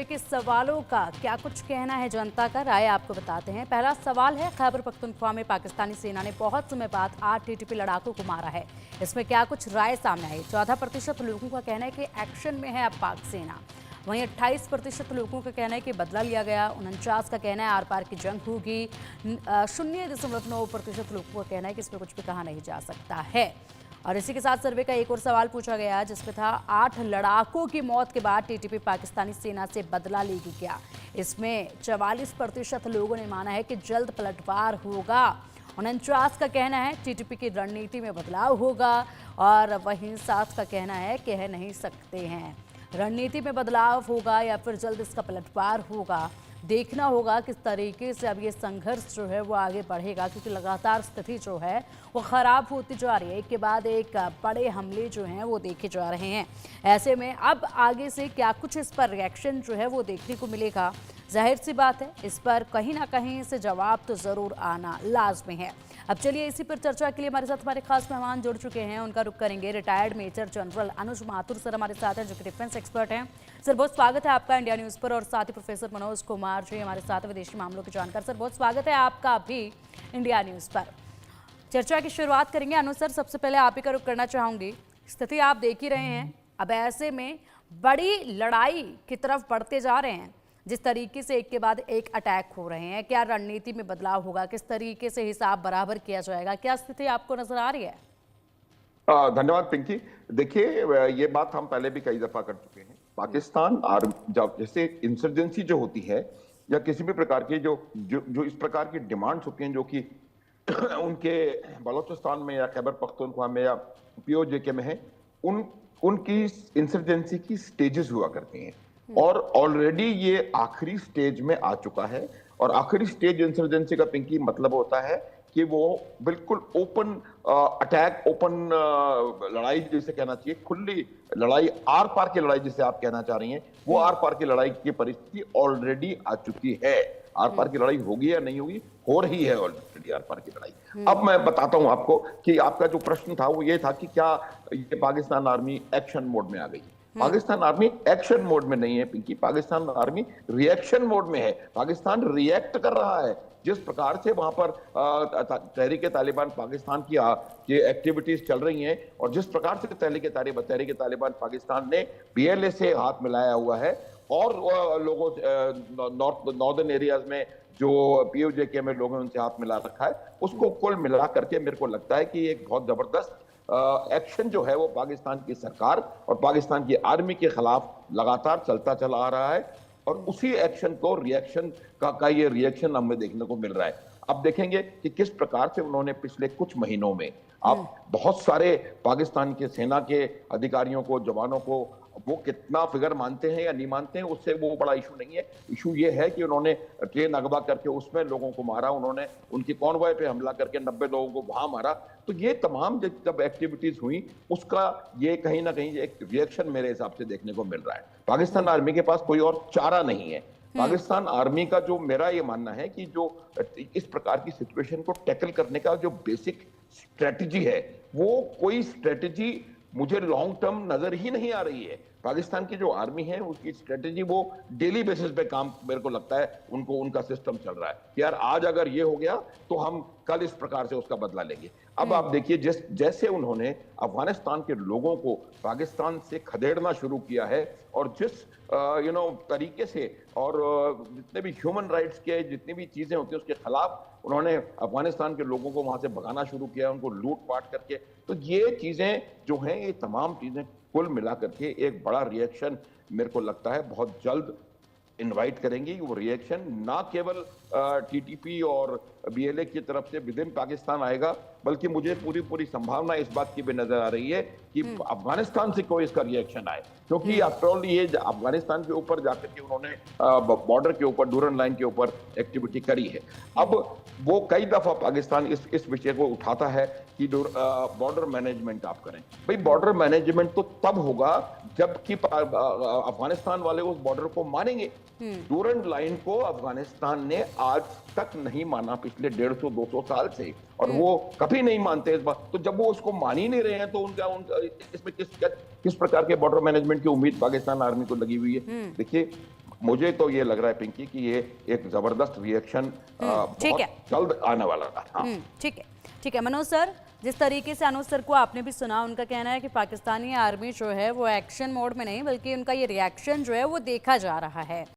के सवालों का क्या कुछ कहना है जनता का, राय आपको बताते हैं। पहला सवाल है, खैबर पख्तूनख्वा में पाकिस्तानी सेना ने बहुत समय बाद 8 टीटीपी लड़ाकों को मारा है। इसमें क्या कुछ राय सामने आई? 14% लोगों का कहना है कि एक्शन में है अब पाक सेना। वहीं 28% लोगों का कहना है कि बदला लिया गया। 49 का कहना है आर पार की जंग होगी। 0.9% लोगों का कहना है कि इसमें कुछ भी कहा नहीं जा सकता है। और इसी के साथ सर्वे का एक और सवाल पूछा गया जिसमें था 8 लड़ाकों की मौत के बाद टीटीपी पाकिस्तानी सेना से बदला लेगी क्या। इसमें 44% लोगों ने माना है कि जल्द पलटवार होगा। 49 का कहना है टीटीपी की रणनीति में बदलाव होगा और वहीं 7 का कहना है कह नहीं सकते हैं रणनीति में बदलाव होगा या फिर जल्द इसका पलटवार होगा। देखना होगा किस तरीके से अब ये संघर्ष जो है वो आगे बढ़ेगा, क्योंकि लगातार स्थिति जो है वो ख़राब होती जा रही है। एक के बाद एक बड़े हमले जो हैं वो देखे जा रहे हैं। ऐसे में अब आगे से क्या कुछ इस पर रिएक्शन जो है वो देखने को मिलेगा। जाहिर सी बात है इस पर कहीं ना कहीं से जवाब तो ज़रूर आना लाजमी है। अब चलिए इसी पर चर्चा के लिए हमारे साथ हमारे खास मेहमान जुड़ चुके हैं, उनका रुख करेंगे। रिटायर्ड मेजर जनरल अनुज माथुर सर हमारे साथ हैं जो कि डिफेंस एक्सपर्ट हैं। सर बहुत स्वागत है आपका इंडिया न्यूज़ पर। और साथ ही प्रोफेसर मनोज कुमार जी हमारे साथ विदेशी मामलों के जानकार। सर बहुत स्वागत है आपका भी इंडिया न्यूज़ पर। चर्चा की शुरुआत करेंगे। अनुज सर, सबसे पहले आप ही का रुख करना चाहूँगी। स्थिति आप देख ही रहे हैं, अब ऐसे में बड़ी लड़ाई की तरफ बढ़ते जा रहे हैं। जिस तरीके से एक के बाद एक अटैक हो रहे हैं, क्या रणनीति में बदलाव होगा, किस तरीके से हिसाब बराबर किया जाएगा, क्या स्थिति आपको नजर आ रही है? धन्यवाद पिंकी। देखिए, ये बात हम पहले भी कई दफा कर चुके हैं। पाकिस्तान जब जैसे इंसर्जेंसी जो होती है या किसी भी प्रकार की जो इस प्रकार की डिमांड्स होती हैं जो कि उनके बलोचिस्तान में या खैबर पख्तूनख्वा में या पीओजे में है, उनकी इंसर्जेंसी की स्टेजेस हुआ करती हैं और ऑलरेडी ये आखिरी स्टेज में आ चुका है। और आखिरी स्टेज इंसर्जेंसी का पिंकी मतलब होता है कि वो बिल्कुल ओपन अटैक, ओपन लड़ाई जिसे कहना चाहिए, खुली लड़ाई, आर पार की लड़ाई जिसे आप कहना चाह रही हैं, वो आर पार की लड़ाई की परिस्थिति ऑलरेडी आ चुकी है। आर पार की लड़ाई होगी या नहीं होगी, हो रही है ऑलरेडी आर पार की लड़ाई। अब मैं बताता हूं आपको कि आपका जो प्रश्न था वो ये था कि क्या ये पाकिस्तान आर्मी एक्शन मोड में आ गई। पाकिस्तान आर्मी एक्शन मोड में नहीं है Pinki, Pakistan army reaction mode में है। पाकिस्तान रिएक्ट कर रहा है। जिस प्रकार से वहां पर तहरीक तालिबान पाकिस्तान की एक्टिविटीज चल रही हैं और जिस प्रकार से तहरीक तालिबान पाकिस्तान ने बीएलए से हाथ मिलाया हुआ है और लोगों नॉर्दर्न एरियाज में जो पीओजे में लोगों ने उनसे हाथ मिला रखा है, उसको कुल मिला करके मेरे को लगता है कि एक बहुत जबरदस्त एक्शन जो है वो पाकिस्तान की सरकार और पाकिस्तान की आर्मी के खिलाफ लगातार चलता चला आ रहा है। और उसी एक्शन को रिएक्शन का ये रिएक्शन हमें देखने को मिल रहा है। अब देखेंगे कि किस प्रकार से उन्होंने पिछले कुछ महीनों में अब बहुत सारे पाकिस्तान के सेना के अधिकारियों को, जवानों को, वो कितना फिगर मानते हैं या नहीं मानते हैं उससे वो बड़ा इशू नहीं है। इशू ये है कि उन्होंने ट्रेन अगवा करके उसमें लोगों को मारा, उन्होंने उनकी कॉन्वॉय पे हमला करके 90 लोगों को वहां मारा। तो ये तमाम जब एक्टिविटीज हुई उसका ये कहीं ना कहीं एक रिएक्शन मेरे हिसाब से देखने को मिल रहा है। पाकिस्तान आर्मी के पास कोई और चारा नहीं है। पाकिस्तान आर्मी का जो मेरा ये मानना है कि जो इस प्रकार की सिचुएशन को टैकल करने का जो बेसिक स्ट्रेटजी है, वो कोई स्ट्रेटजी मुझे लॉन्ग टर्म नजर ही नहीं आ रही है। पाकिस्तान की जो आर्मी है उसकी स्ट्रेटजी वो डेली बेसिस पे काम, मेरे को लगता है उनका सिस्टम चल रहा है कि यार आज अगर ये हो गया तो हम कल इस प्रकार से उसका बदला लेंगे। अब आप देखिए जैसे उन्होंने अफगानिस्तान के लोगों को पाकिस्तान से खदेड़ना शुरू किया है और जिस तरीके से और जितने भी ह्यूमन राइट्स के जितनी भी चीजें होती हैं उसके खिलाफ उन्होंने अफगानिस्तान के लोगों को वहां से भगाना शुरू किया, उनको लूट पाट करके। तो ये चीजें जो हैं, ये तमाम चीजें कुल मिला करके एक बड़ा रिएक्शन मेरे को लगता है बहुत जल्द इनवाइट करेंगी। वो रिएक्शन ना केवल टीटीपी और बीएलए की तरफ से विद इन पाकिस्तान आएगा, बल्कि मुझे पूरी संभावना इस बात की भी नजर आ रही है कि अफगानिस्तान से कोई इसका रिएक्शन आए, क्योंकि आफ्टर ऑल ये अफगानिस्तान के ऊपर जाकर के उन्होंने बॉर्डर के ऊपर, डूरन लाइन के ऊपर एक्टिविटी करी है। अब वो कई दफा पाकिस्तान इस विषय को उठाता है कि बॉर्डर मैनेजमेंट आप करें। भाई बॉर्डर मैनेजमेंट तो तब होगा जबकि अफगानिस्तान वाले उस बॉर्डर को मानेंगे। डूरन लाइन को अफगानिस्तान ने आज तक नहीं माना पिछले 150-200 साल से, और वो कभी नहीं मानते इस बात। तो जब वो उसको मान ही नहीं रहे हैं तो उनका इसमें किस प्रकार के बॉर्डर मैनेजमेंट की उम्मीद पाकिस्तान आर्मी को लगी हुई है। देखिए मुझे तो ये लग रहा है पिंकी कि ये एक जबरदस्त रिएक्शन ठीक बहुत है। जल्द आने वाला है। हाँ। ठीक है मनोज सर, जिस तरीके से अनुज सर को आपने भी सुना, उनका कहना है कि पाकिस्तानी आर्मी जो है वो एक्शन मोड में नहीं बल्कि उनका ये रिएक्शन जो है वो देखा जा रहा है।